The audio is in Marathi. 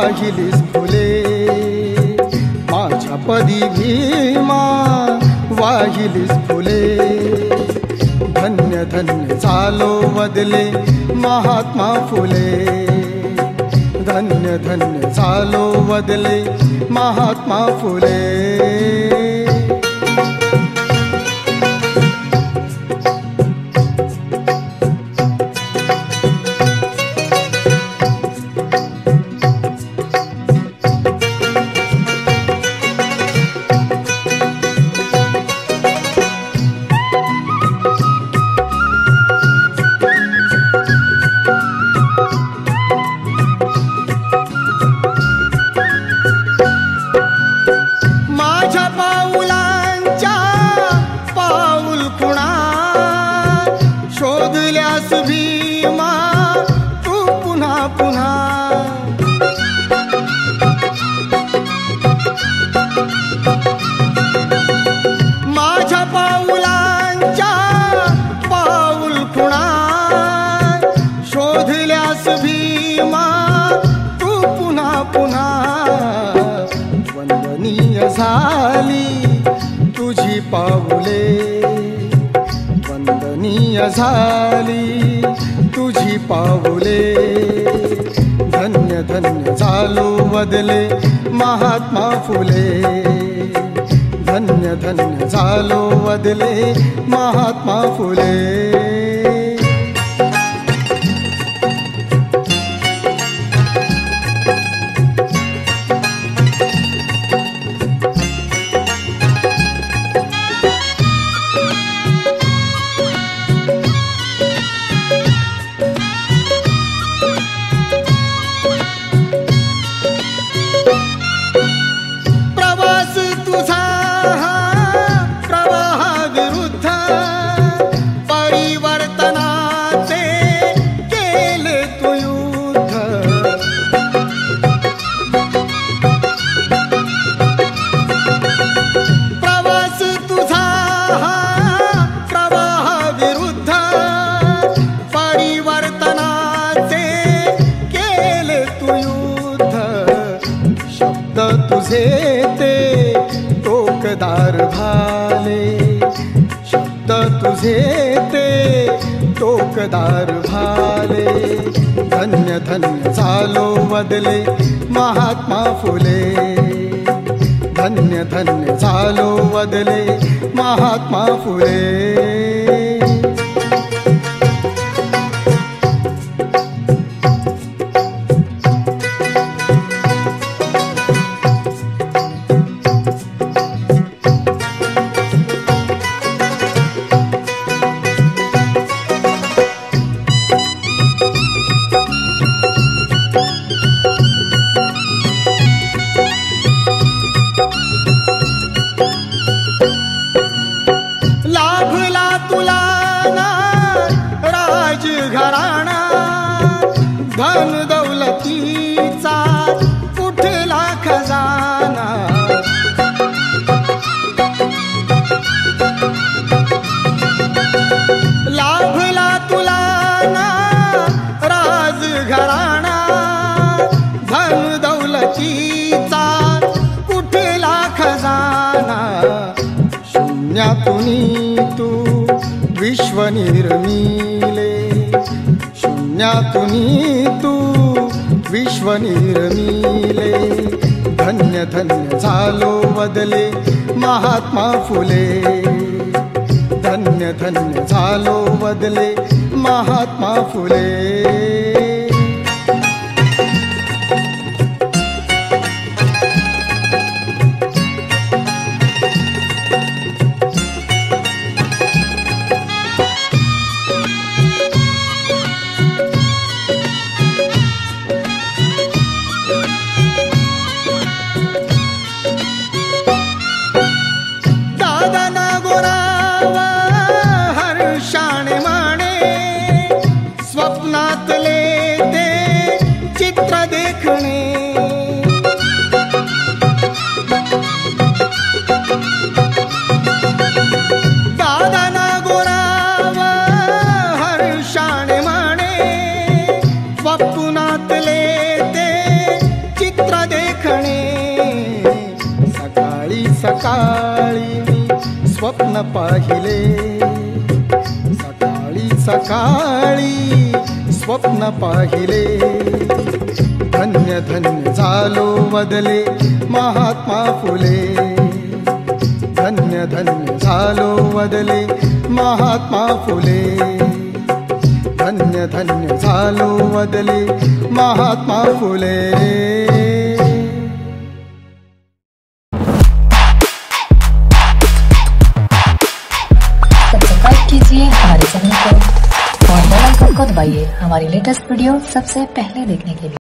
वाहिलीस फुले माझ्या पदी भीमा वाहिलीस फुले धन्य धन्य झालो वदले महात्मा फुले धन्य धन्य झालो वदले महात्मा फुले शोधल्यास भीमा तू पुन्हा पुन्हा माझ्या पाऊलांच्या पाऊल खुणा शोधल्यास भीमा तू पुन्हा पुन्हा वंदनीय झाली तुझी पाऊले वंदनीय झाली तुझी पाऊले धन्य धन्य झालो वदले महात्मा फुले धन्य धन्य झालो वदले महात्मा फुले तुझे ते टोकदार भाले शब्द तुझे ते टोकदार भाले धन्य धन्य झालो वदले महात्मा फुले धन्य धन्य झालो वदले महात्मा फुले लाभला तुला ना राजघराणा धन दौलतीचा कुठला खजाना लाभला तुला ना राजघराणा धन दौलतीचा कुठला खजाना शून्यातून तू विश्व निर्मिले शून्यातून तू विश्व निर्मिले धन्य धन्य झालो वदले महात्मा फुले धन्य धन्य झालो वदले महात्मा फुले स्वप्नातले सकाळी मी स्वप्न पाहिले, सकाळी सकाळी स्वप्न पाहिले, धन्य धन्य झालो वदले महात्मा फुले, धन्य धन्य झालो वदले महात्मा फुले, धन्य धन्य झालो वदले महात्मा फुले। सब्सक्राइब कीजिए हमारे चैनल को और बेल आइकन को दबाइए हमारी लेटेस्ट वीडियो सबसे पहले देखने के लिए।